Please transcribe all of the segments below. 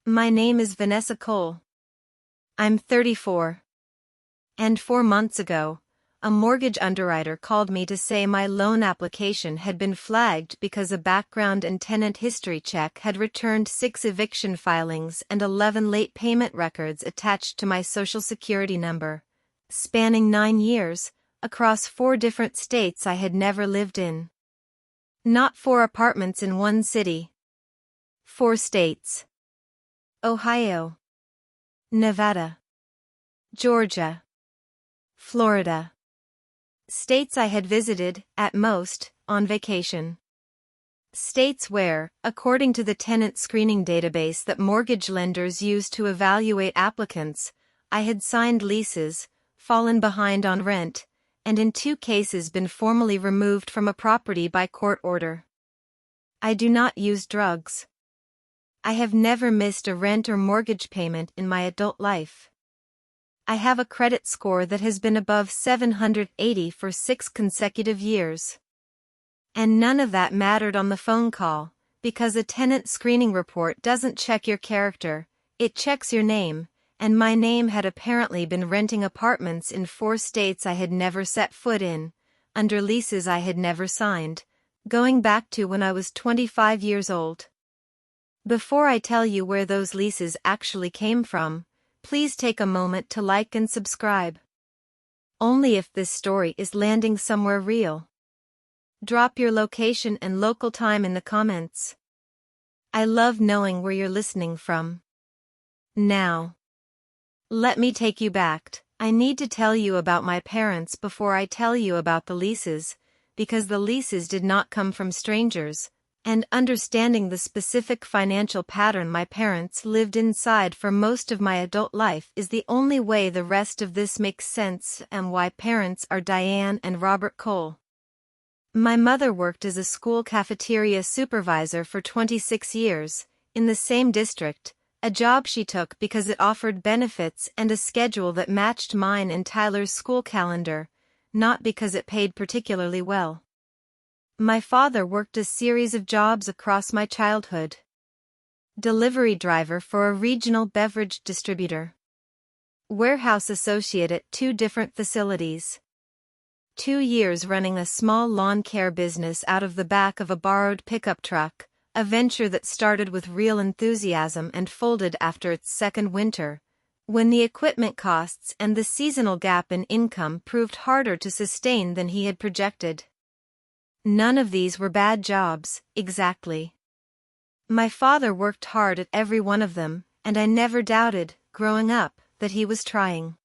My name is Vanessa Cole. I'm 34. And 4 months ago, a mortgage underwriter called me to say my loan application had been flagged because a background and tenant history check had returned 6 eviction filings and 11 late payment records attached to my Social Security number, spanning 9 years, across 4 different states I had never lived in. Not 4 apartments in one city. 4 states. Ohio, Nevada, Georgia, Florida. States I had visited, at most, on vacation. States where, according to the tenant screening database that mortgage lenders use to evaluate applicants, I had signed leases, fallen behind on rent, and in 2 cases been formally removed from a property by court order. I do not use drugs. I have never missed a rent or mortgage payment in my adult life. I have a credit score that has been above 780 for 6 consecutive years. And none of that mattered on the phone call, because a tenant screening report doesn't check your character, it checks your name, and my name had apparently been renting apartments in 4 states I had never set foot in, under leases I had never signed, going back to when I was 25 years old. Before I tell you where those leases actually came from, please take a moment to like and subscribe. Only if this story is landing somewhere real. Drop your location and local time in the comments. I love knowing where you're listening from. Now, let me take you back. I need to tell you about my parents before I tell you about the leases, because the leases did not come from strangers, and understanding the specific financial pattern my parents lived inside for most of my adult life is the only way the rest of this makes sense and why parents are Diane and Robert Cole. My mother worked as a school cafeteria supervisor for 26 years, in the same district, a job she took because it offered benefits and a schedule that matched mine and Tyler's school calendar, not because it paid particularly well. My father worked a series of jobs across my childhood. Delivery driver for a regional beverage distributor. Warehouse associate at 2 different facilities. 2 years running a small lawn care business out of the back of a borrowed pickup truck, a venture that started with real enthusiasm and folded after its 2nd winter, when the equipment costs and the seasonal gap in income proved harder to sustain than he had projected. None of these were bad jobs, exactly. My father worked hard at every one of them, and I never doubted, growing up, that he was trying.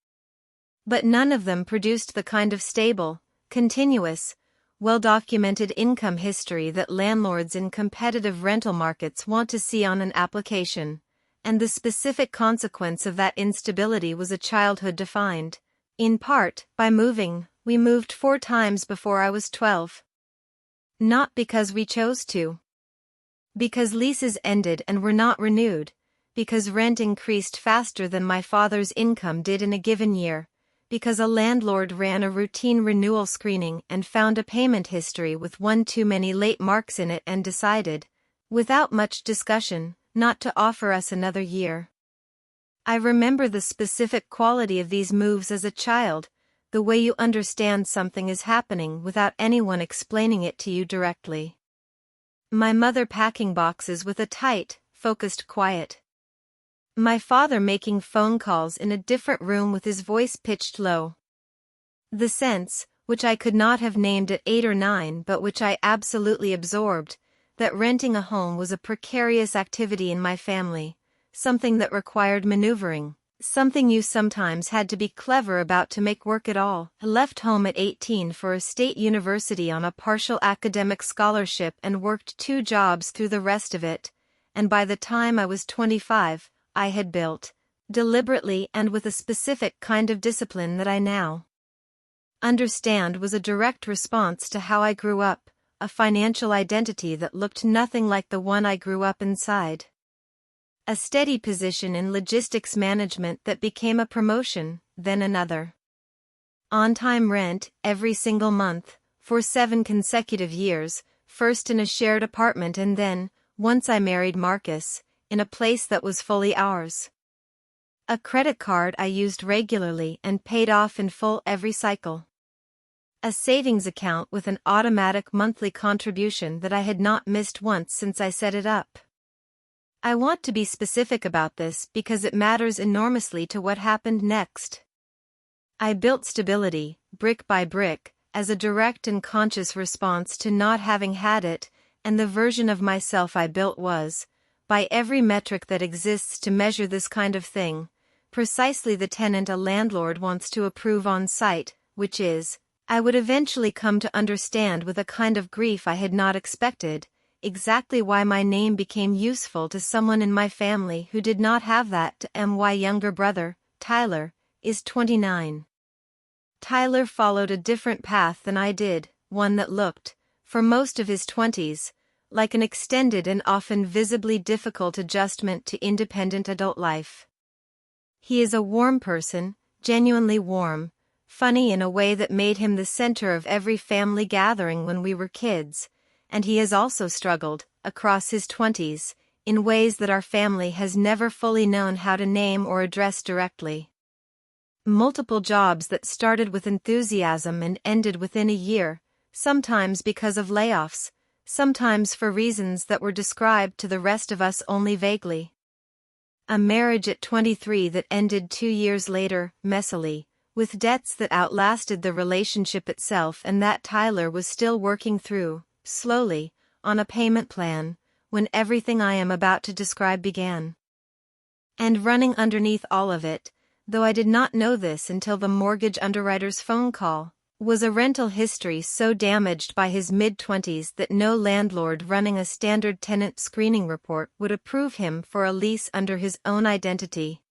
But none of them produced the kind of stable, continuous, well-documented income history that landlords in competitive rental markets want to see on an application, and the specific consequence of that instability was a childhood defined, in part, by moving. We moved 4 times before I was 12. Not because we chose to. Because leases ended and were not renewed, because rent increased faster than my father's income did in a given year, because a landlord ran a routine renewal screening and found a payment history with 1 too many late marks in it and decided, without much discussion, not to offer us another year. I remember the specific quality of these moves as a child, the way you understand something is happening without anyone explaining it to you directly. My mother packing boxes with a tight, focused quiet. My father making phone calls in a different room with his voice pitched low. The sense, which I could not have named at 8 or 9 but which I absolutely absorbed, that renting a home was a precarious activity in my family, something that required maneuvering. Something you sometimes had to be clever about to make work at all. I left home at 18 for a state university on a partial academic scholarship and worked 2 jobs through the rest of it, and by the time I was 25, I had built, deliberately and with a specific kind of discipline that I now understand was a direct response to how I grew up, a financial identity that looked nothing like the one I grew up inside. A steady position in logistics management that became a promotion, then another. On-time rent, every single month, for 7 consecutive years, first in a shared apartment and then, once I married Marcus, in a place that was fully ours. A credit card I used regularly and paid off in full every cycle. A savings account with an automatic monthly contribution that I had not missed once since I set it up. I want to be specific about this because it matters enormously to what happened next. I built stability, brick by brick, as a direct and conscious response to not having had it, and the version of myself I built was, by every metric that exists to measure this kind of thing, precisely the tenant a landlord wants to approve on site, which is, I would eventually come to understand with a kind of grief I had not expected, exactly why my name became useful to someone in my family who did not have that. My younger brother, Tyler, is 29. Tyler followed a different path than I did, one that looked, for most of his 20s, like an extended and often visibly difficult adjustment to independent adult life. He is a warm person, genuinely warm, funny in a way that made him the center of every family gathering when we were kids, and he has also struggled, across his 20s, in ways that our family has never fully known how to name or address directly. Multiple jobs that started with enthusiasm and ended within a year, sometimes because of layoffs, sometimes for reasons that were described to the rest of us only vaguely. A marriage at 23 that ended 2 years later, messily, with debts that outlasted the relationship itself and that Tyler was still working through, slowly, on a payment plan, when everything I am about to describe began. And running underneath all of it, though I did not know this until the mortgage underwriter's phone call, was a rental history so damaged by his mid-20s that no landlord running a standard tenant screening report would approve him for a lease under his own identity.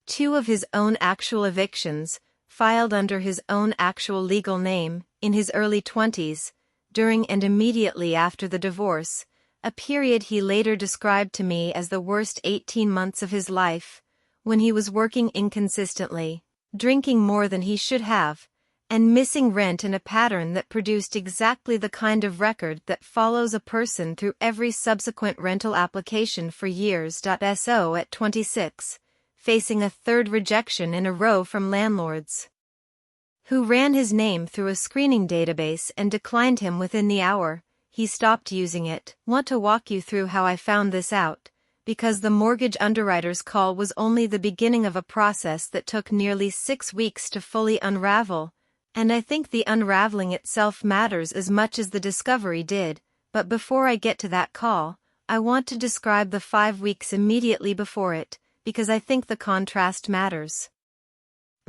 2 of his own actual evictions, filed under his own actual legal name, in his early 20s, during and immediately after the divorce, a period he later described to me as the worst 18 months of his life, when he was working inconsistently, drinking more than he should have, and missing rent in a pattern that produced exactly the kind of record that follows a person through every subsequent rental application for years. So at 26, facing a third rejection in a row from landlords who ran his name through a screening database and declined him within the hour, he stopped using it. Want to walk you through how I found this out, because the mortgage underwriter's call was only the beginning of a process that took nearly 6 weeks to fully unravel, and I think the unraveling itself matters as much as the discovery did. But before I get to that call, I want to describe the 5 weeks immediately before it, because I think the contrast matters.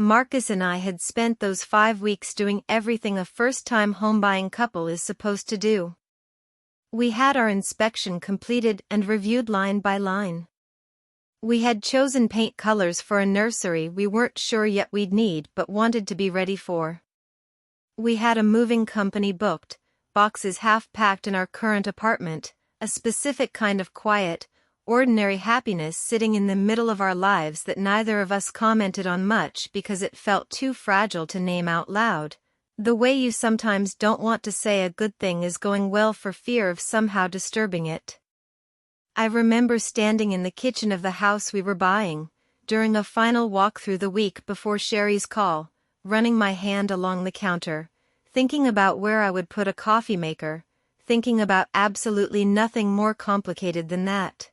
Marcus and I had spent those 5 weeks doing everything a first-time home-buying couple is supposed to do. We had our inspection completed and reviewed line by line. We had chosen paint colors for a nursery we weren't sure yet we'd need but wanted to be ready for. We had a moving company booked, boxes half-packed in our current apartment, a specific kind of quiet, ordinary happiness sitting in the middle of our lives that neither of us commented on much because it felt too fragile to name out loud. The way you sometimes don't want to say a good thing is going well for fear of somehow disturbing it. I remember standing in the kitchen of the house we were buying, during a final walk through the week before Sherry's call, running my hand along the counter, thinking about where I would put a coffee maker, thinking about absolutely nothing more complicated than that.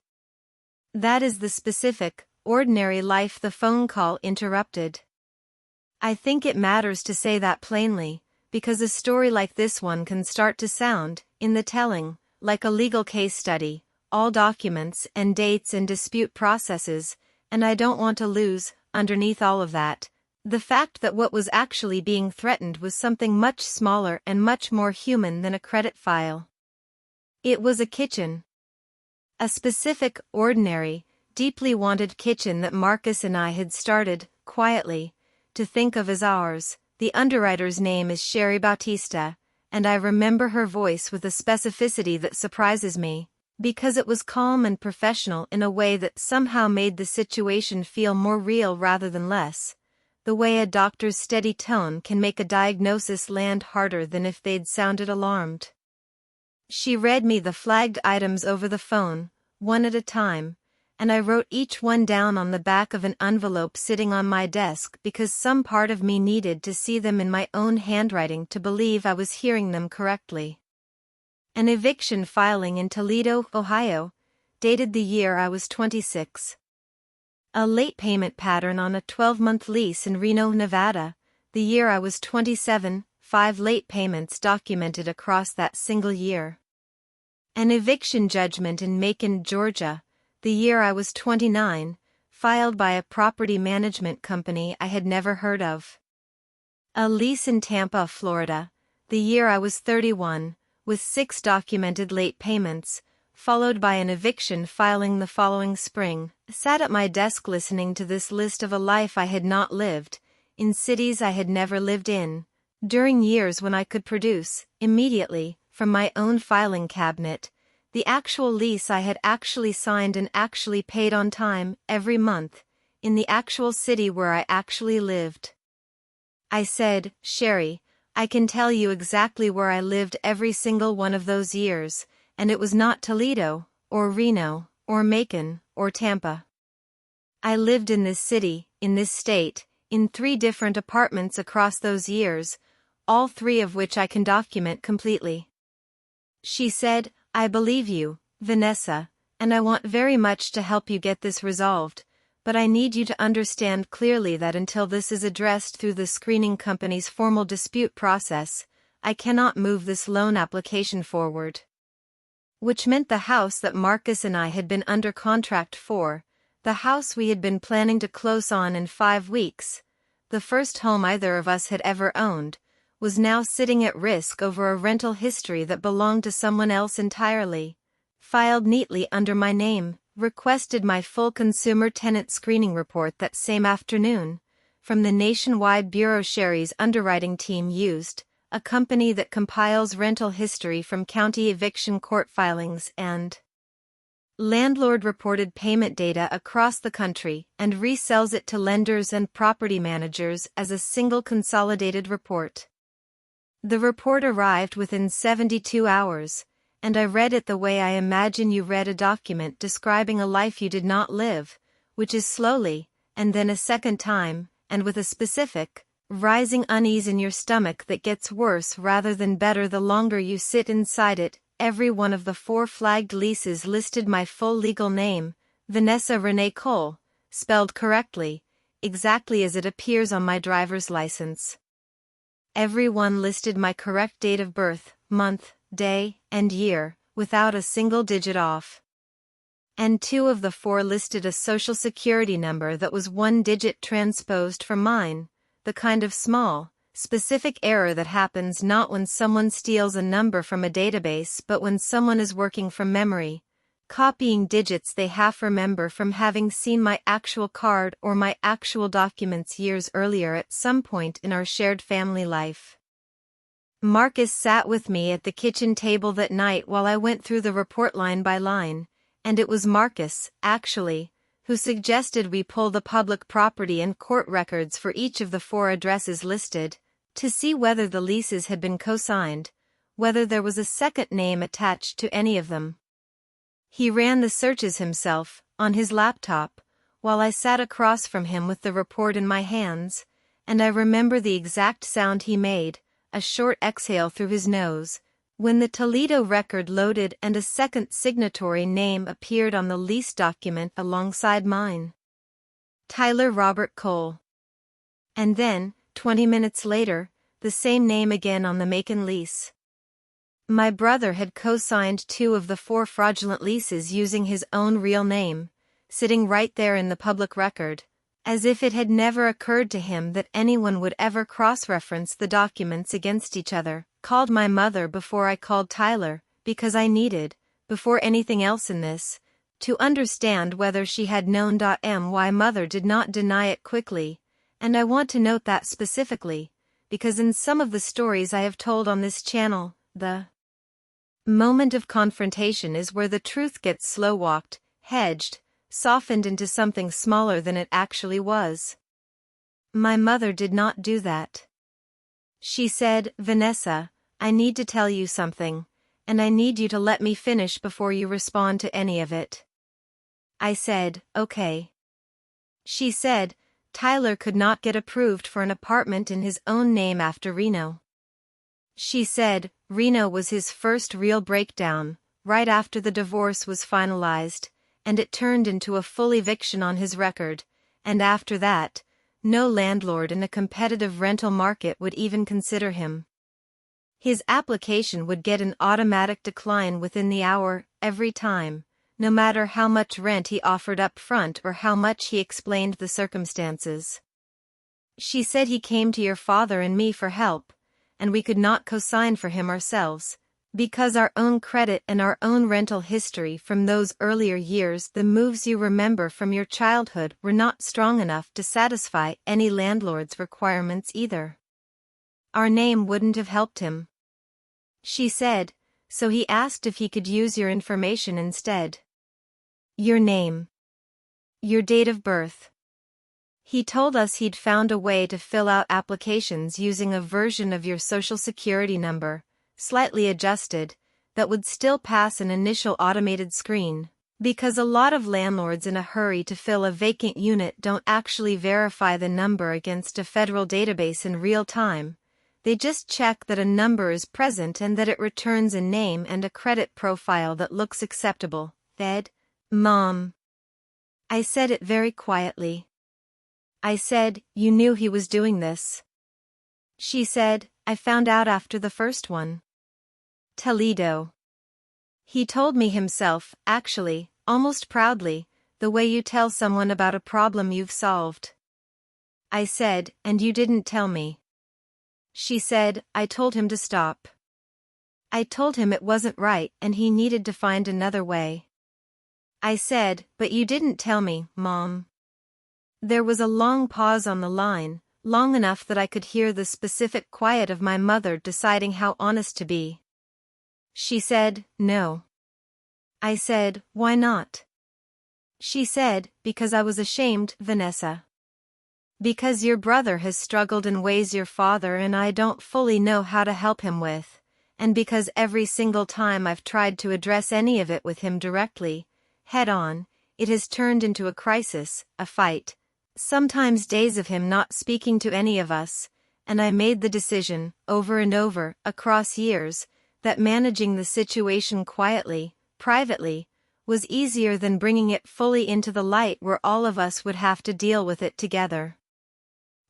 That is the specific, ordinary life the phone call interrupted. I think it matters to say that plainly, because a story like this one can start to sound, in the telling, like a legal case study, all documents and dates and dispute processes, and I don't want to lose, underneath all of that, the fact that what was actually being threatened was something much smaller and much more human than a credit file. It was a kitchen. A specific, ordinary, deeply wanted kitchen that Marcus and I had started, quietly, to think of as ours. The underwriter's name is Sherry Bautista, and I remember her voice with a specificity that surprises me, because it was calm and professional in a way that somehow made the situation feel more real rather than less, the way a doctor's steady tone can make a diagnosis land harder than if they'd sounded alarmed. She read me the flagged items over the phone, one at a time, and I wrote each one down on the back of an envelope sitting on my desk because some part of me needed to see them in my own handwriting to believe I was hearing them correctly. An eviction filing in Toledo, Ohio, dated the year I was 26. A late payment pattern on a 12-month lease in Reno, Nevada, the year I was 27, 5 late payments documented across that single year. An eviction judgment in Macon, Georgia, the year I was 29, filed by a property management company I had never heard of. A lease in Tampa, Florida, the year I was 31, with 6 documented late payments, followed by an eviction filing the following spring. Sat at my desk listening to this list of a life I had not lived, in cities I had never lived in, during years when I could produce, immediately, from my own filing cabinet, the actual lease I had actually signed and actually paid on time, every month, in the actual city where I actually lived. I said, Sherry, I can tell you exactly where I lived every single one of those years, and it was not Toledo, or Reno, or Macon, or Tampa. I lived in this city, in this state, in 3 different apartments across those years, all 3 of which I can document completely. She said, I believe you, Vanessa, and I want very much to help you get this resolved, but I need you to understand clearly that until this is addressed through the screening company's formal dispute process, I cannot move this loan application forward. Which meant the house that Marcus and I had been under contract for, the house we had been planning to close on in 5 weeks, the first home either of us had ever owned, was now sitting at risk over a rental history that belonged to someone else entirely. Filed neatly under my name, requested my full consumer tenant screening report that same afternoon, from the nationwide bureau Sherry's underwriting team used, a company that compiles rental history from county eviction court filings and landlord-reported payment data across the country and resells it to lenders and property managers as a single consolidated report. The report arrived within 72 hours, and I read it the way I imagine you read a document describing a life you did not live, which is slowly, and then a second time, and with a specific, rising unease in your stomach that gets worse rather than better the longer you sit inside it. Every one of the 4 flagged leases listed my full legal name, Vanessa Renee Cole, spelled correctly, exactly as it appears on my driver's license. Every one listed my correct date of birth, month, day, and year, without a single digit off. And 2 of the 4 listed a social security number that was 1 digit transposed from mine, the kind of small, specific error that happens not when someone steals a number from a database but when someone is working from memory, copying digits they half remember from having seen my actual card or my actual documents years earlier at some point in our shared family life. Marcus sat with me at the kitchen table that night while I went through the report line by line, and it was Marcus, actually, who suggested we pull the public property and court records for each of the 4 addresses listed, to see whether the leases had been co-signed, whether there was a second name attached to any of them. He ran the searches himself, on his laptop, while I sat across from him with the report in my hands, and I remember the exact sound he made, a short exhale through his nose, when the Toledo record loaded and a second signatory name appeared on the lease document alongside mine. Tyler Robert Cole. And then, 20 minutes later, the same name again on the Macon lease. My brother had co-signed 2 of the 4 fraudulent leases using his own real name, sitting right there in the public record, as if it had never occurred to him that anyone would ever cross-reference the documents against each other. Called my mother before I called Tyler, because I needed, before anything else in this, to understand whether she had known. My mother did not deny it quickly, and I want to note that specifically, because in some of the stories I have told on this channel, the moment of confrontation is where the truth gets slow-walked, hedged, softened into something smaller than it actually was. My mother did not do that. She said, Vanessa, I need to tell you something, and I need you to let me finish before you respond to any of it. I said, okay. She said, Tyler could not get approved for an apartment in his own name after Reno. She said, Reno was his first real breakdown, right after the divorce was finalized, and it turned into a full eviction on his record, and after that, no landlord in a competitive rental market would even consider him. His application would get an automatic decline within the hour, every time, no matter how much rent he offered up front or how much he explained the circumstances. She said he came to your father and me for help, and we could not co-sign for him ourselves, because our own credit and our own rental history from those earlier years, the moves you remember from your childhood, were not strong enough to satisfy any landlord's requirements either. Our name wouldn't have helped him. She said, so he asked if he could use your information instead. Your name. Your date of birth. He told us he'd found a way to fill out applications using a version of your social security number, slightly adjusted, that would still pass an initial automated screen, because a lot of landlords in a hurry to fill a vacant unit don't actually verify the number against a federal database in real time. They just check that a number is present and that it returns a name and a credit profile that looks acceptable. Said, Mom. I said it very quietly. I said, you knew he was doing this. She said, I found out after the first one. Toledo. He told me himself, actually, almost proudly, the way you tell someone about a problem you've solved. I said, and you didn't tell me. She said, I told him to stop. I told him it wasn't right and he needed to find another way. I said, but you didn't tell me, Mom. There was a long pause on the line, long enough that I could hear the specific quiet of my mother deciding how honest to be. She said, no. I said, why not? She said, because I was ashamed, Vanessa. Because your brother has struggled in ways your father and I don't fully know how to help him with, and because every single time I've tried to address any of it with him directly, head on, it has turned into a crisis, a fight, sometimes days of him not speaking to any of us, and I made the decision, over and over, across years, that managing the situation quietly, privately, was easier than bringing it fully into the light where all of us would have to deal with it together.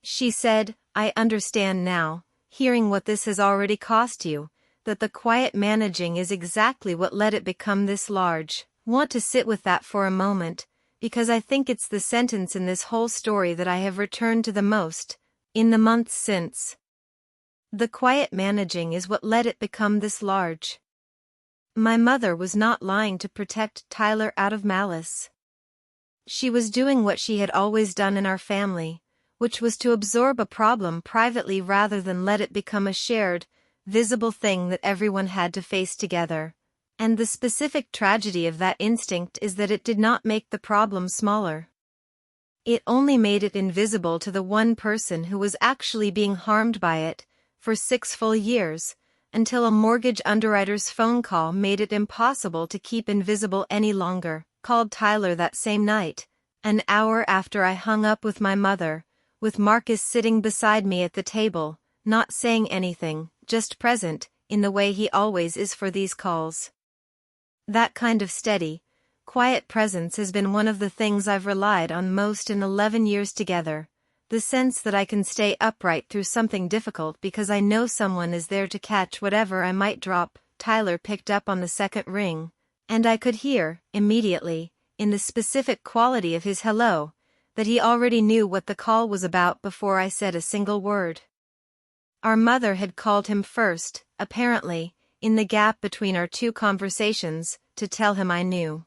She said, I understand now, hearing what this has already cost you, that the quiet managing is exactly what let it become this large. Want to sit with that for a moment, because I think it's the sentence in this whole story that I have returned to the most, in the months since. The quiet managing is what let it become this large. My mother was not lying to protect Tyler out of malice. She was doing what she had always done in our family, which was to absorb a problem privately rather than let it become a shared, visible thing that everyone had to face together. And the specific tragedy of that instinct is that it did not make the problem smaller. It only made it invisible to the one person who was actually being harmed by it, for 6 full years, until a mortgage underwriter's phone call made it impossible to keep invisible any longer. Called Tyler that same night, an hour after I hung up with my mother, with Marcus sitting beside me at the table, not saying anything, just present, in the way he always is for these calls. That kind of steady, quiet presence has been one of the things I've relied on most in 11 years together, the sense that I can stay upright through something difficult because I know someone is there to catch whatever I might drop. Tyler picked up on the second ring, and I could hear, immediately, in the specific quality of his hello, that he already knew what the call was about before I said a single word. Our mother had called him first, apparently, in the gap between our 2 conversations, to tell him I knew.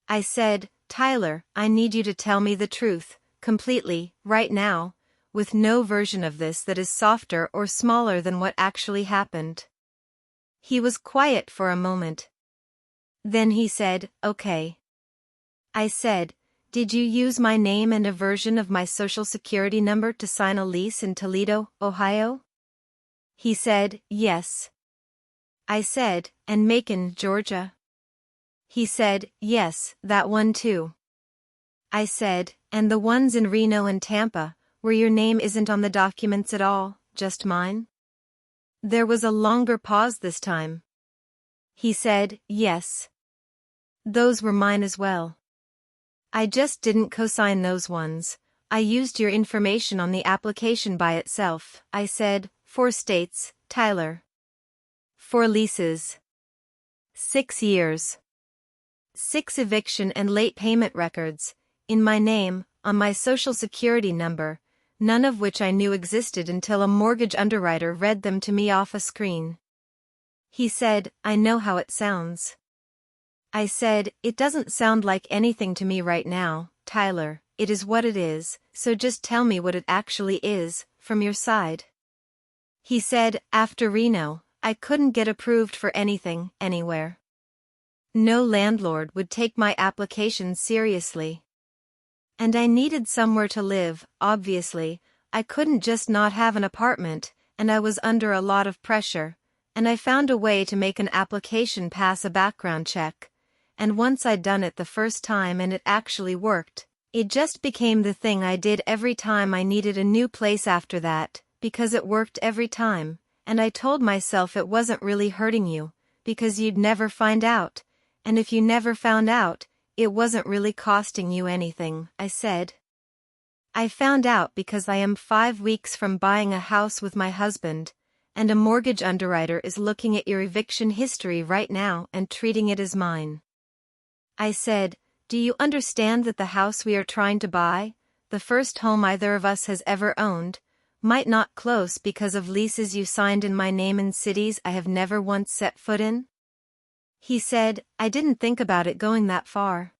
I said, Tyler, I need you to tell me the truth, completely, right now, with no version of this that is softer or smaller than what actually happened. He was quiet for a moment. Then he said, okay. I said, did you use my name and a version of my social security number to sign a lease in Toledo, Ohio? He said, yes. I said, and Macon, Georgia? He said, yes, that one too. I said, and the ones in Reno and Tampa, where your name isn't on the documents at all, just mine? There was a longer pause this time. He said, yes. Those were mine as well. I just didn't co-sign those ones. I used your information on the application by itself. I said, 4 states, Tyler. 4 leases. 6 years. 6 eviction and late payment records, in my name, on my social security number, none of which I knew existed until a mortgage underwriter read them to me off a screen. He said, I know how it sounds. I said, it doesn't sound like anything to me right now, Tyler. It is what it is, so just tell me what it actually is, from your side. He said, after Reno, I couldn't get approved for anything, anywhere. No landlord would take my application seriously. And I needed somewhere to live, obviously. I couldn't just not have an apartment, and I was under a lot of pressure, and I found a way to make an application pass a background check. And once I'd done it the first time and it actually worked, it just became the thing I did every time I needed a new place after that, because it worked every time, and I told myself it wasn't really hurting you, because you'd never find out, and if you never found out, it wasn't really costing you anything, I said. I found out because I am 5 weeks from buying a house with my husband, and a mortgage underwriter is looking at your eviction history right now and treating it as mine. I said, do you understand that the house we are trying to buy, the first home either of us has ever owned, might not close because of leases you signed in my name in cities I have never once set foot in? He said, I didn't think about it going that far.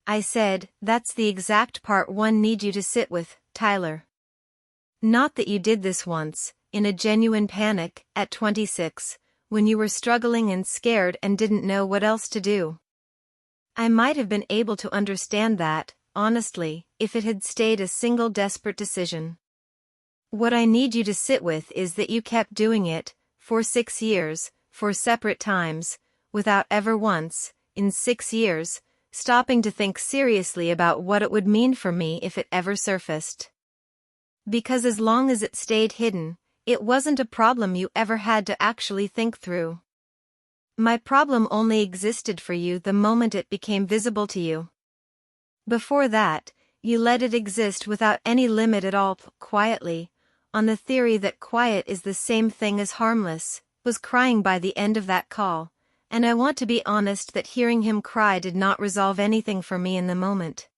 I said, that's the exact part one need you to sit with, Tyler. Not that you did this once, in a genuine panic, at 26, when you were struggling and scared and didn't know what else to do. I might have been able to understand that, honestly, if it had stayed a single desperate decision. What I need you to sit with is that you kept doing it, for 6 years, 4 separate times, without ever once, in 6 years, stopping to think seriously about what it would mean for me if it ever surfaced. Because as long as it stayed hidden, it wasn't a problem you ever had to actually think through. My problem only existed for you the moment it became visible to you. Before that, you let it exist without any limit at all, quietly, on the theory that quiet is the same thing as harmless, was crying by the end of that call, and I want to be honest that hearing him cry did not resolve anything for me in the moment.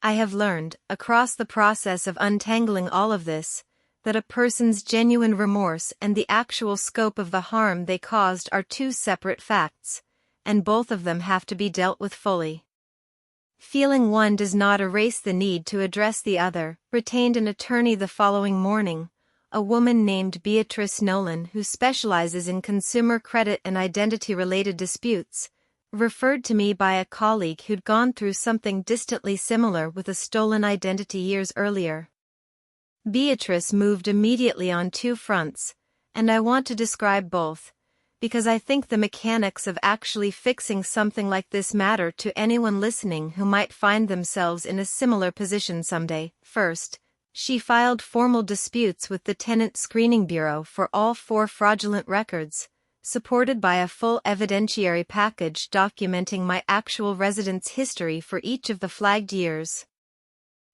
I have learned, across the process of untangling all of this, that a person's genuine remorse and the actual scope of the harm they caused are 2 separate facts, and both of them have to be dealt with fully. Feeling one does not erase the need to address the other. Retained an attorney the following morning, a woman named Beatrice Nolan who specializes in consumer credit and identity-related disputes, referred to me by a colleague who'd gone through something distantly similar with a stolen identity years earlier. Beatrice moved immediately on 2 fronts, and I want to describe both, because I think the mechanics of actually fixing something like this matter to anyone listening who might find themselves in a similar position someday. First, she filed formal disputes with the Tenant Screening Bureau for all 4 fraudulent records, supported by a full evidentiary package documenting my actual residence history for each of the flagged years.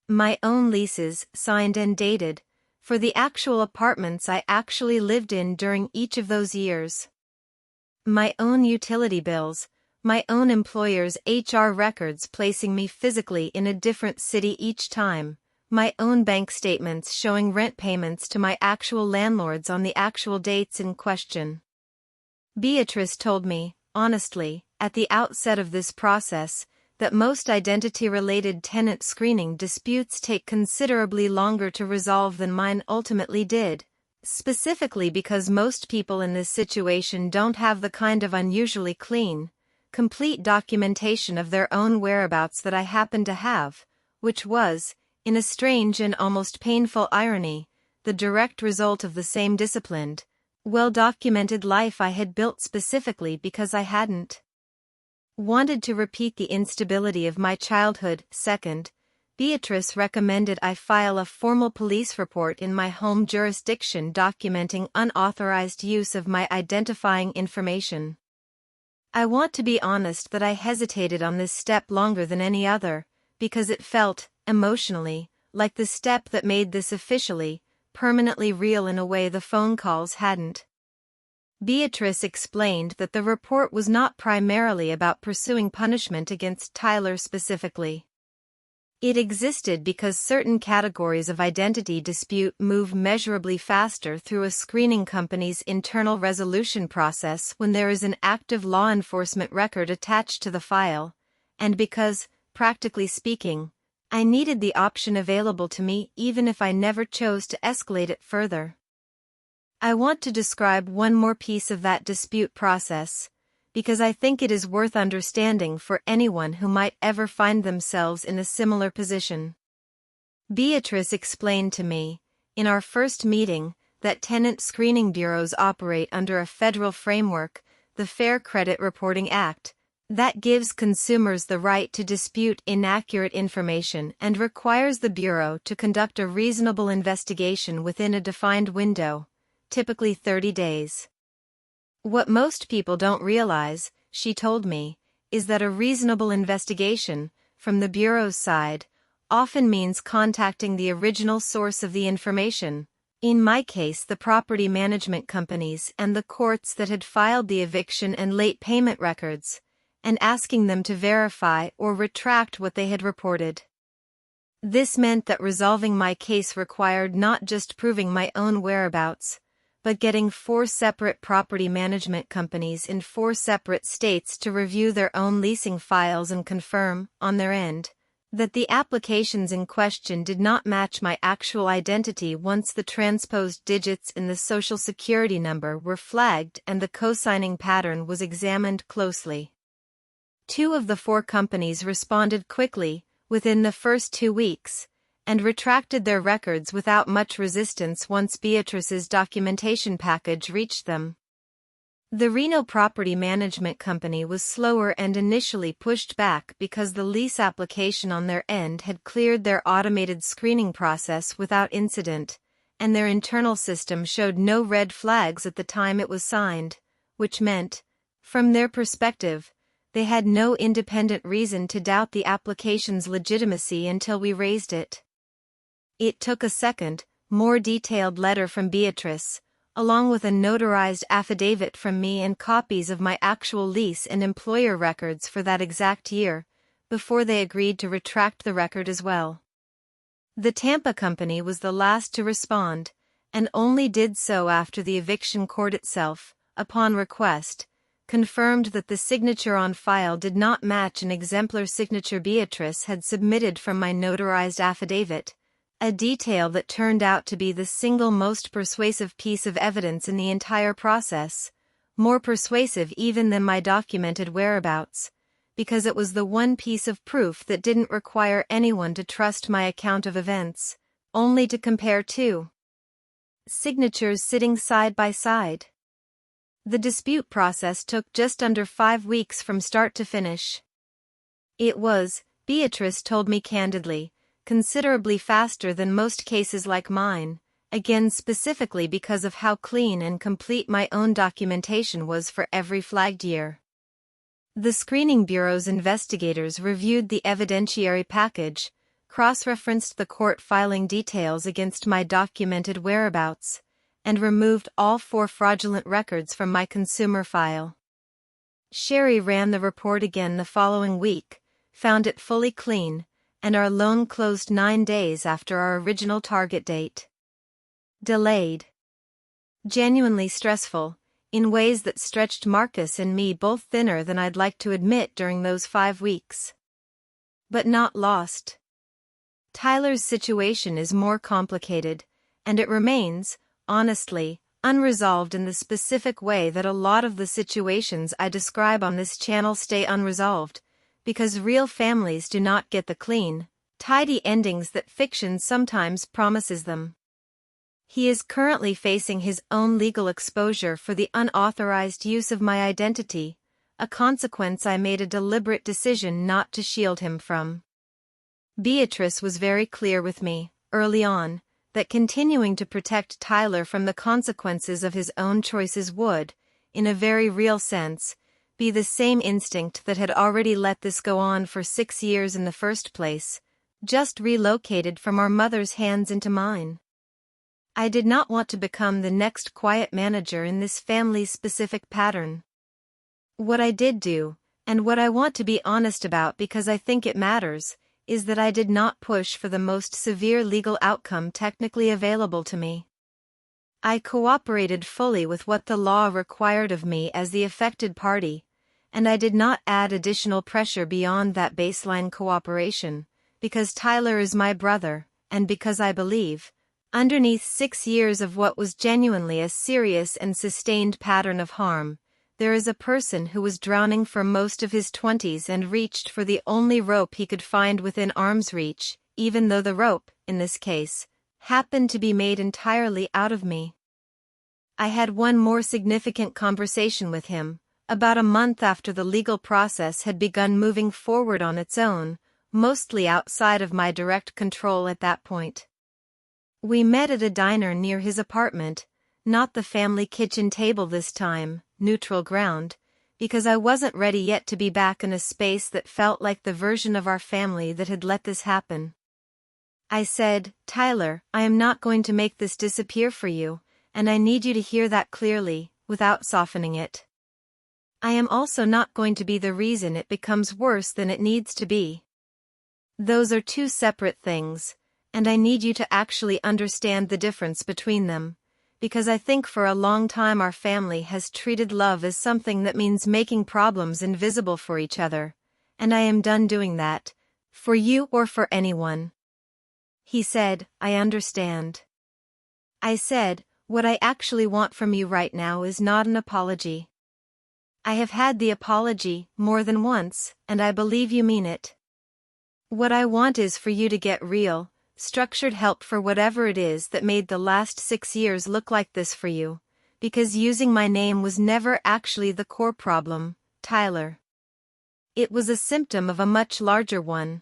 My own leases, signed and dated, for the actual apartments I actually lived in during each of those years. My own utility bills, my own employer's HR records placing me physically in a different city each time, my own bank statements showing rent payments to my actual landlords on the actual dates in question. Beatrice told me, honestly, at the outset of this process, that most identity-related tenant screening disputes take considerably longer to resolve than mine ultimately did, specifically because most people in this situation don't have the kind of unusually clean, complete documentation of their own whereabouts that I happen to have, which was, in a strange and almost painful irony, the direct result of the same disciplined, well-documented life I had built specifically because I hadn't. Wanted to repeat the instability of my childhood. Second, Beatrice recommended I file a formal police report in my home jurisdiction documenting unauthorized use of my identifying information. I want to be honest that I hesitated on this step longer than any other, because it felt, emotionally, like the step that made this officially, permanently real in a way the phone calls hadn't. Beatrice explained that the report was not primarily about pursuing punishment against Tyler specifically. It existed because certain categories of identity dispute move measurably faster through a screening company's internal resolution process when there is an active law enforcement record attached to the file, and because, practically speaking, I needed the option available to me even if I never chose to escalate it further. I want to describe one more piece of that dispute process, because I think it is worth understanding for anyone who might ever find themselves in a similar position. Beatrice explained to me, in our first meeting, that tenant screening bureaus operate under a federal framework, the Fair Credit Reporting Act, that gives consumers the right to dispute inaccurate information and requires the bureau to conduct a reasonable investigation within a defined window, typically 30 days. What most people don't realize, she told me, is that a reasonable investigation, from the bureau's side, often means contacting the original source of the information, in my case the property management companies and the courts that had filed the eviction and late payment records, and asking them to verify or retract what they had reported. This meant that resolving my case required not just proving my own whereabouts, but getting 4 separate property management companies in 4 separate states to review their own leasing files and confirm, on their end, that the applications in question did not match my actual identity once the transposed digits in the Social Security number were flagged and the co-signing pattern was examined closely. 2 of the 4 companies responded quickly, within the first 2 weeks, and retracted their records without much resistance once Beatrice's documentation package reached them. The Reno Property Management Company was slower and initially pushed back because the lease application on their end had cleared their automated screening process without incident, and their internal system showed no red flags at the time it was signed, which meant, from their perspective, they had no independent reason to doubt the application's legitimacy until we raised it. It took a second, more detailed letter from Beatrice, along with a notarized affidavit from me and copies of my actual lease and employer records for that exact year, before they agreed to retract the record as well. The Tampa company was the last to respond, and only did so after the eviction court itself, upon request, confirmed that the signature on file did not match an exemplar signature Beatrice had submitted from my notarized affidavit, a detail that turned out to be the single most persuasive piece of evidence in the entire process, more persuasive even than my documented whereabouts, because it was the one piece of proof that didn't require anyone to trust my account of events, only to compare 2 signatures sitting side by side. The dispute process took just under 5 weeks from start to finish. It was, Beatrice told me candidly, considerably faster than most cases like mine, again specifically because of how clean and complete my own documentation was for every flagged year. The screening bureau's investigators reviewed the evidentiary package, cross-referenced the court filing details against my documented whereabouts, and removed all 4 fraudulent records from my consumer file. Sherry ran the report again the following week, found it fully clean, and our loan closed 9 days after our original target date. Delayed. Genuinely stressful, in ways that stretched Marcus and me both thinner than I'd like to admit during those 5 weeks. But not lost. Tyler's situation is more complicated, and it remains, honestly, unresolved in the specific way that a lot of the situations I describe on this channel stay unresolved, because real families do not get the clean, tidy endings that fiction sometimes promises them. He is currently facing his own legal exposure for the unauthorized use of my identity, a consequence I made a deliberate decision not to shield him from. Beatrice was very clear with me, early on, that continuing to protect Tyler from the consequences of his own choices would, in a very real sense, be the same instinct that had already let this go on for 6 years in the first place, just relocated from our mother's hands into mine. I did not want to become the next quiet manager in this family's specific pattern. What I did do, and what I want to be honest about because I think it matters, is that I did not push for the most severe legal outcome technically available to me. I cooperated fully with what the law required of me as the affected party, and I did not add additional pressure beyond that baseline cooperation, because Tyler is my brother, and because I believe, underneath 6 years of what was genuinely a serious and sustained pattern of harm, there is a person who was drowning for most of his 20s and reached for the only rope he could find within arm's reach, even though the rope, in this case, happened to be made entirely out of me. I had one more significant conversation with him, about a month after the legal process had begun moving forward on its own, mostly outside of my direct control at that point. We met at a diner near his apartment, not the family kitchen table this time, neutral ground, because I wasn't ready yet to be back in a space that felt like the version of our family that had let this happen. I said, "Tyler, I am not going to make this disappear for you, and I need you to hear that clearly, without softening it. I am also not going to be the reason it becomes worse than it needs to be. Those are two separate things, and I need you to actually understand the difference between them, because I think for a long time our family has treated love as something that means making problems invisible for each other, and I am done doing that, for you or for anyone." He said, "I understand." I said, "What I actually want from you right now is not an apology. I have had the apology more than once, and I believe you mean it. What I want is for you to get real, structured help for whatever it is that made the last 6 years look like this for you, because using my name was never actually the core problem, Tyler. It was a symptom of a much larger one.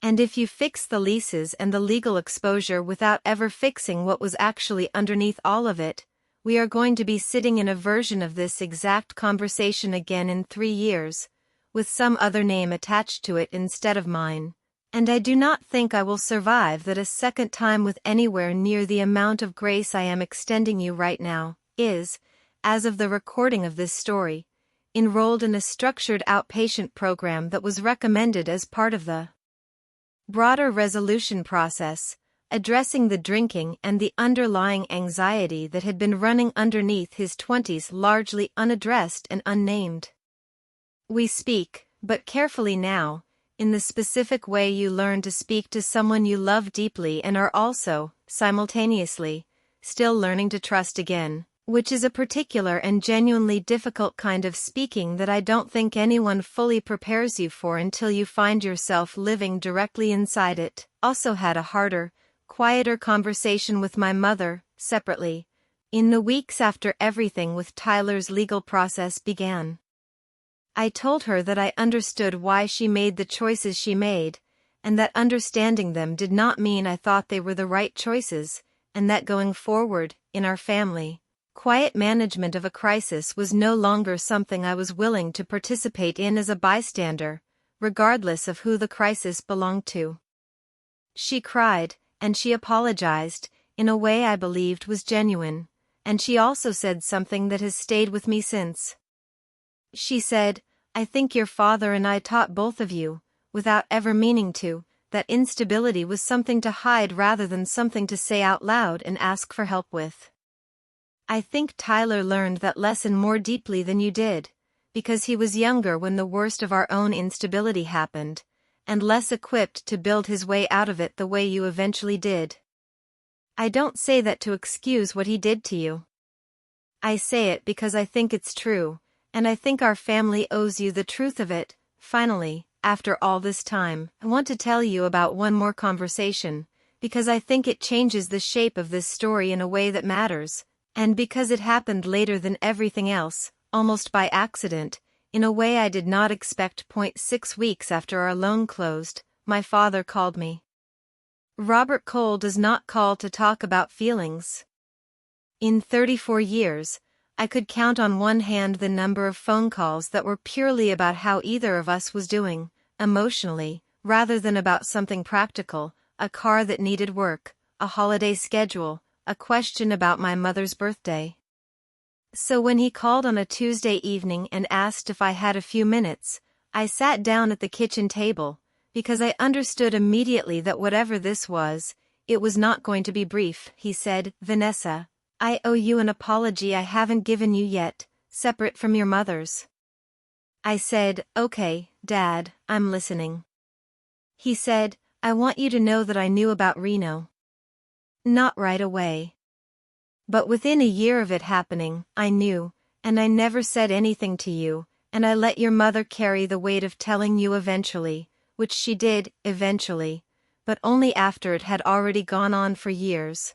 And if you fix the leases and the legal exposure without ever fixing what was actually underneath all of it, we are going to be sitting in a version of this exact conversation again in 3 years, with some other name attached to it instead of mine. And I do not think I will survive that a second time with anywhere near the amount of grace I am extending you right now, is, as of the recording of this story, enrolled in a structured outpatient program that was recommended as part of the broader resolution process, addressing the drinking and the underlying anxiety that had been running underneath his 20s largely unaddressed and unnamed. We speak, but carefully now, in the specific way you learn to speak to someone you love deeply and are also, simultaneously, still learning to trust again, which is a particular and genuinely difficult kind of speaking that I don't think anyone fully prepares you for until you find yourself living directly inside it. Also had a harder, quieter conversation with my mother, separately, in the weeks after everything with Tyler's legal process began. I told her that I understood why she made the choices she made, and that understanding them did not mean I thought they were the right choices, and that going forward, in our family, quiet management of a crisis was no longer something I was willing to participate in as a bystander, regardless of who the crisis belonged to. She cried, and she apologized, in a way I believed was genuine, and she also said something that has stayed with me since. She said, "I think your father and I taught both of you, without ever meaning to, that instability was something to hide rather than something to say out loud and ask for help with. I think Tyler learned that lesson more deeply than you did, because he was younger when the worst of our own instability happened, and less equipped to build his way out of it the way you eventually did. I don't say that to excuse what he did to you. I say it because I think it's true, and I think our family owes you the truth of it." Finally, after all this time, I want to tell you about one more conversation, because I think it changes the shape of this story in a way that matters, and because it happened later than everything else, almost by accident, in a way I did not expect. 6 weeks after our loan closed, my father called me. Robert Cole does not call to talk about feelings. In 34 years, I could count on one hand the number of phone calls that were purely about how either of us was doing, emotionally, rather than about something practical, a car that needed work, a holiday schedule, a question about my mother's birthday. So when he called on a Tuesday evening and asked if I had a few minutes, I sat down at the kitchen table, because I understood immediately that whatever this was, it was not going to be brief. He said, "Vanessa, I owe you an apology I haven't given you yet, separate from your mother's." I said, "Okay, Dad, I'm listening." He said, "I want you to know that I knew about Reno." Not right away. But within a year of it happening, I knew, and I never said anything to you, and I let your mother carry the weight of telling you eventually, which she did, eventually, but only after it had already gone on for years.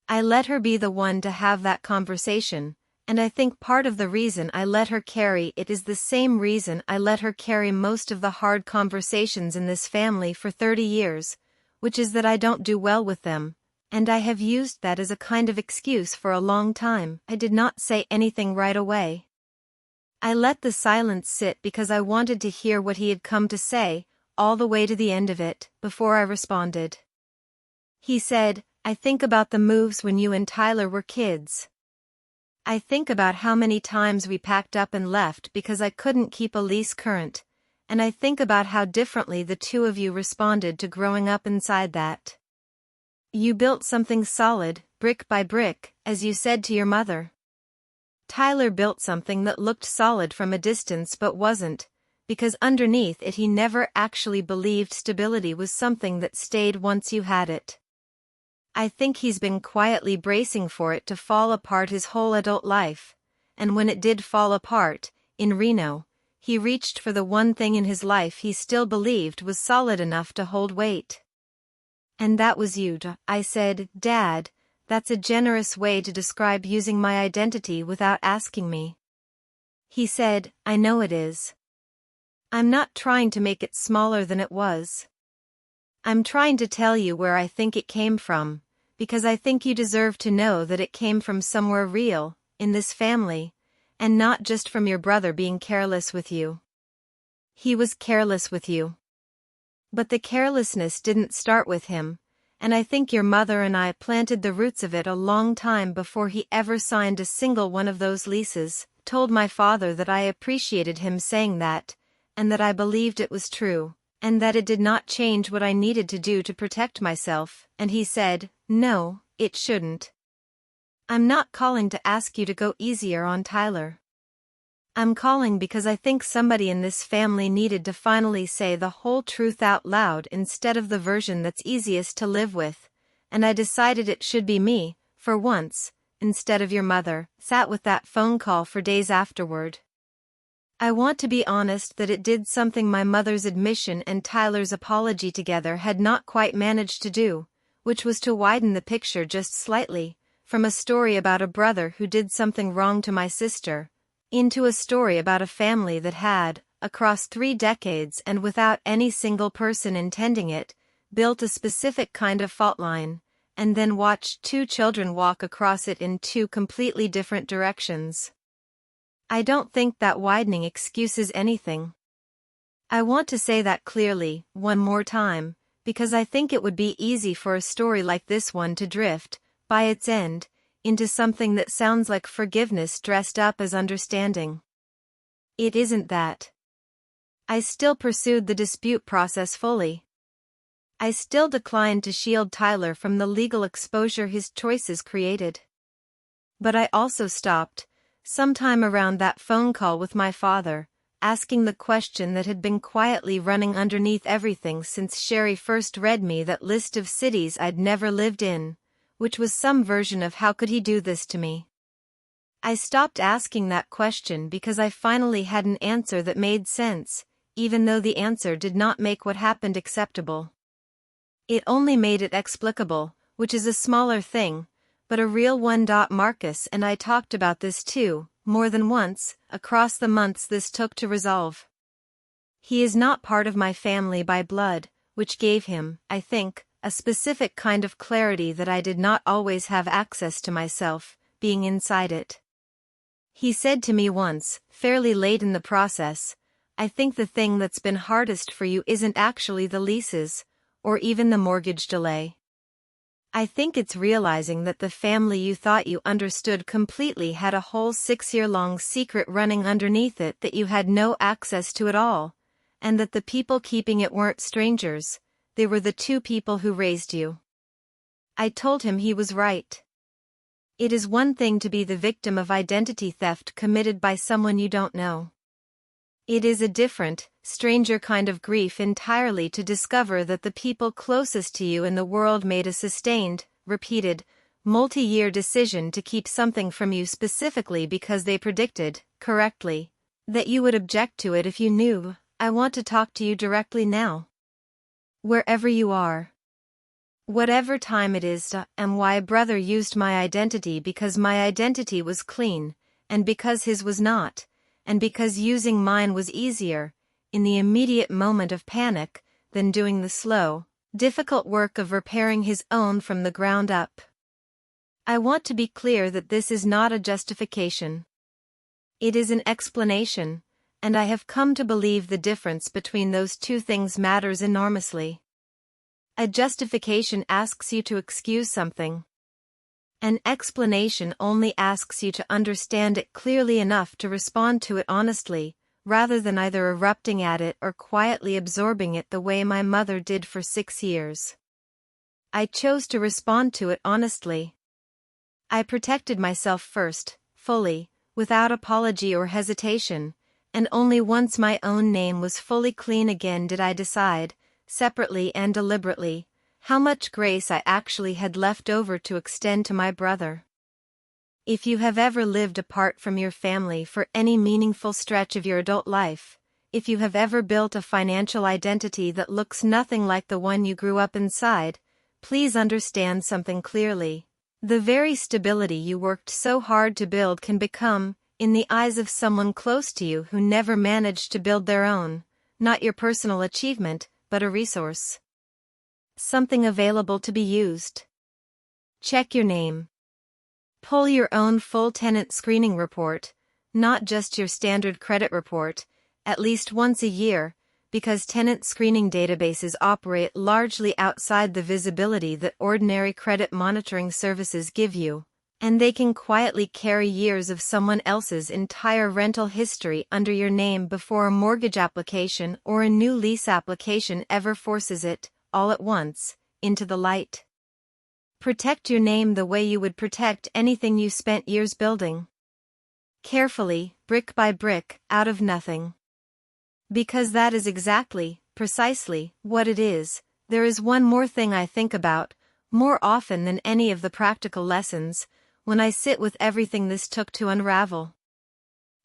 I let her be the one to have that conversation, and I think part of the reason I let her carry it is the same reason I let her carry most of the hard conversations in this family for 30 years, which is that I don't do well with them, and I have used that as a kind of excuse for a long time. I did not say anything right away. I let the silence sit because I wanted to hear what he had come to say, all the way to the end of it, before I responded. He said, "I think about the moves when you and Tyler were kids. I think about how many times we packed up and left because I couldn't keep a lease current, and I think about how differently the two of you responded to growing up inside that. You built something solid, brick by brick, as you said to your mother. Tyler built something that looked solid from a distance but wasn't, because underneath it he never actually believed stability was something that stayed once you had it. I think he's been quietly bracing for it to fall apart his whole adult life, and when it did fall apart, in Reno, he reached for the one thing in his life he still believed was solid enough to hold weight. And that was you." I said, "Dad, that's a generous way to describe using my identity without asking me." He said, "I know it is. I'm not trying to make it smaller than it was. I'm trying to tell you where I think it came from, because I think you deserve to know that it came from somewhere real, in this family, and not just from your brother being careless with you. He was careless with you. But the carelessness didn't start with him, and I think your mother and I planted the roots of it a long time before he ever signed a single one of those leases." Told my father that I appreciated him saying that, and that I believed it was true, and that it did not change what I needed to do to protect myself, and he said, "No, it shouldn't. I'm not calling to ask you to go easier on Tyler. I'm calling because I think somebody in this family needed to finally say the whole truth out loud instead of the version that's easiest to live with, and I decided it should be me, for once, instead of your mother." Sat with that phone call for days afterward. I want to be honest that it did something my mother's admission and Tyler's apology together had not quite managed to do, which was to widen the picture just slightly, from a story about a brother who did something wrong to my sister, into a story about a family that had, across 3 decades and without any single person intending it, built a specific kind of fault line, and then watched 2 children walk across it in 2 completely different directions. I don't think that widening excuses anything. I want to say that clearly, one more time, because I think it would be easy for a story like this one to drift, by its end, into something that sounds like forgiveness dressed up as understanding. It isn't that. I still pursued the dispute process fully. I still declined to shield Tyler from the legal exposure his choices created. But I also stopped, sometime around that phone call with my father, asking the question that had been quietly running underneath everything since Sherry first read me that list of cities I'd never lived in, which was some version of how could he do this to me. I stopped asking that question because I finally had an answer that made sense, even though the answer did not make what happened acceptable. It only made it explicable, which is a smaller thing, but a real one. Marcus and I talked about this too, more than once, across the months this took to resolve. He is not part of my family by blood, which gave him, I think, a specific kind of clarity that I did not always have access to myself, being inside it. He said to me once, fairly late in the process, "I think the thing that's been hardest for you isn't actually the leases, or even the mortgage delay. I think it's realizing that the family you thought you understood completely had a whole 6-year-long secret running underneath it that you had no access to at all, and that the people keeping it weren't strangers, they were the two people who raised you." I told him he was right. It is one thing to be the victim of identity theft committed by someone you don't know. It is a different, stranger kind of grief entirely to discover that the people closest to you in the world made a sustained, repeated, multi-year decision to keep something from you specifically because they predicted, correctly, that you would object to it if you knew. I want to talk to you directly now. Wherever you are. Whatever time it is, and why brother used my identity because my identity was clean, and because his was not, and because using mine was easier, in the immediate moment of panic, than doing the slow, difficult work of repairing his own from the ground up. I want to be clear that this is not a justification. It is an explanation, and I have come to believe the difference between those two things matters enormously. A justification asks you to excuse something. An explanation only asks you to understand it clearly enough to respond to it honestly, rather than either erupting at it or quietly absorbing it the way my mother did for 6 years. I chose to respond to it honestly. I protected myself first, fully, without apology or hesitation, and only once my own name was fully clean again did I decide, separately and deliberately, how much grace I actually had left over to extend to my brother. If you have ever lived apart from your family for any meaningful stretch of your adult life, if you have ever built a financial identity that looks nothing like the one you grew up inside, please understand something clearly. The very stability you worked so hard to build can become, in the eyes of someone close to you who never managed to build their own, not your personal achievement, but a resource. Something available to be used. Check your name. Pull your own full tenant screening report, not just your standard credit report, at least once a year, because tenant screening databases operate largely outside the visibility that ordinary credit monitoring services give you, and they can quietly carry years of someone else's entire rental history under your name before a mortgage application or a new lease application ever forces it, all at once, into the light. Protect your name the way you would protect anything you spent years building. Carefully, brick by brick, out of nothing. Because that is exactly, precisely, what it is. There is one more thing I think about, more often than any of the practical lessons, when I sit with everything this took to unravel.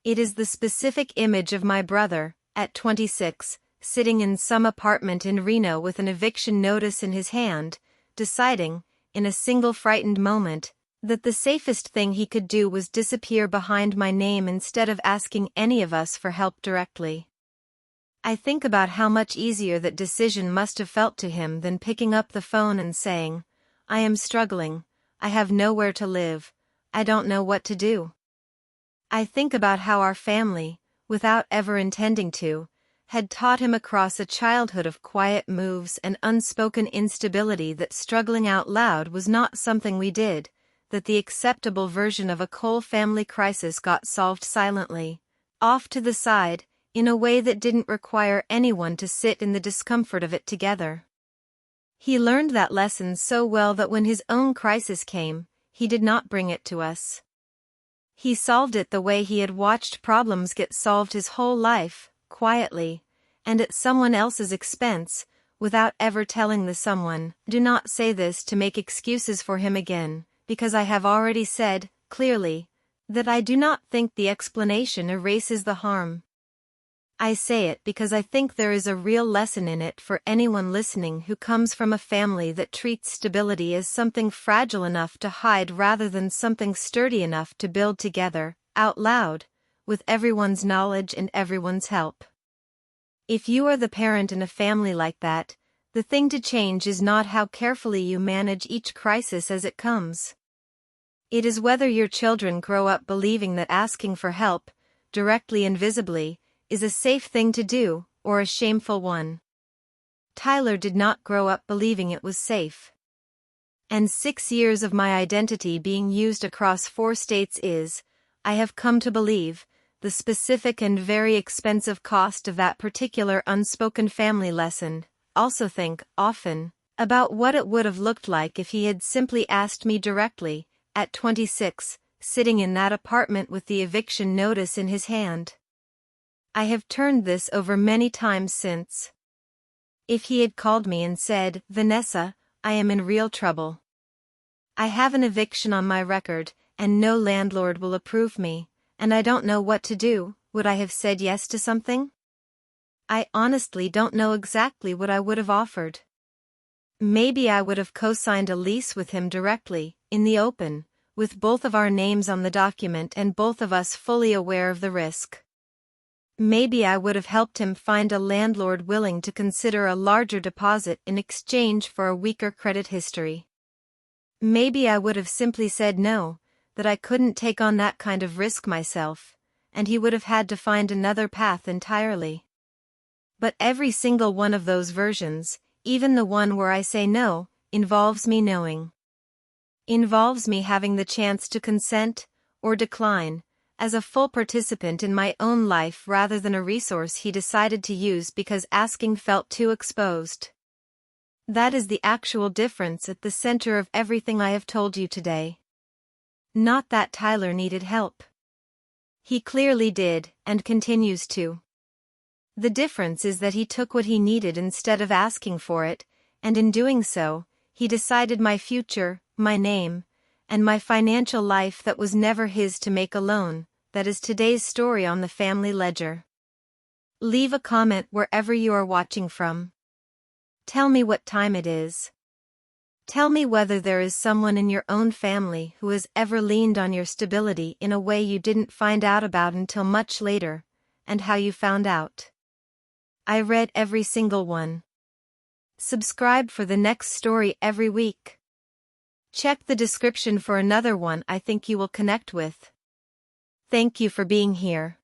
It is the specific image of my brother, at 26, sitting in some apartment in Reno with an eviction notice in his hand, deciding, in a single frightened moment, that the safest thing he could do was disappear behind my name instead of asking any of us for help directly. I think about how much easier that decision must have felt to him than picking up the phone and saying, "I am struggling, I have nowhere to live, I don't know what to do." I think about how our family, without ever intending to, had taught him across a childhood of quiet moves and unspoken instability that struggling out loud was not something we did, that the acceptable version of a Cole family crisis got solved silently, off to the side, in a way that didn't require anyone to sit in the discomfort of it together. He learned that lesson so well that when his own crisis came, he did not bring it to us. He solved it the way he had watched problems get solved his whole life, quietly, and at someone else's expense, without ever telling the someone. Do not say this to make excuses for him again, because I have already said, clearly, that I do not think the explanation erases the harm. I say it because I think there is a real lesson in it for anyone listening who comes from a family that treats stability as something fragile enough to hide rather than something sturdy enough to build together. out loud, with everyone's knowledge and everyone's help. If you are the parent in a family like that, the thing to change is not how carefully you manage each crisis as it comes. It is whether your children grow up believing that asking for help, directly and visibly, is a safe thing to do, or a shameful one. Tyler did not grow up believing it was safe. And 6 years of my identity being used across 4 states is, I have come to believe, the specific and very expensive cost of that particular unspoken family lesson. Also think, often, about what it would have looked like if he had simply asked me directly, at 26, sitting in that apartment with the eviction notice in his hand. I have turned this over many times since. If he had called me and said, Vanessa, I am in real trouble. I have an eviction on my record, and no landlord will approve me, and I don't know what to do, would I have said yes to something? I honestly don't know exactly what I would have offered. Maybe I would have co-signed a lease with him directly, in the open, with both of our names on the document and both of us fully aware of the risk. Maybe I would have helped him find a landlord willing to consider a larger deposit in exchange for a weaker credit history. Maybe I would have simply said no, that I couldn't take on that kind of risk myself, and he would have had to find another path entirely. But every single one of those versions, even the one where I say no, involves me knowing. Involves me having the chance to consent, or decline, as a full participant in my own life rather than a resource he decided to use because asking felt too exposed. That is the actual difference at the center of everything I have told you today. Not that Tyler needed help. He clearly did, and continues to. The difference is that he took what he needed instead of asking for it, and in doing so, he decided my future, my name, and my financial life that was never his to make alone. That is today's story on the family ledger. Leave a comment wherever you are watching from. Tell me what time it is. Tell me whether there is someone in your own family who has ever leaned on your stability in a way you didn't find out about until much later, and how you found out. I read every single one. Subscribe for the next story every week. Check the description for another one I think you will connect with. Thank you for being here.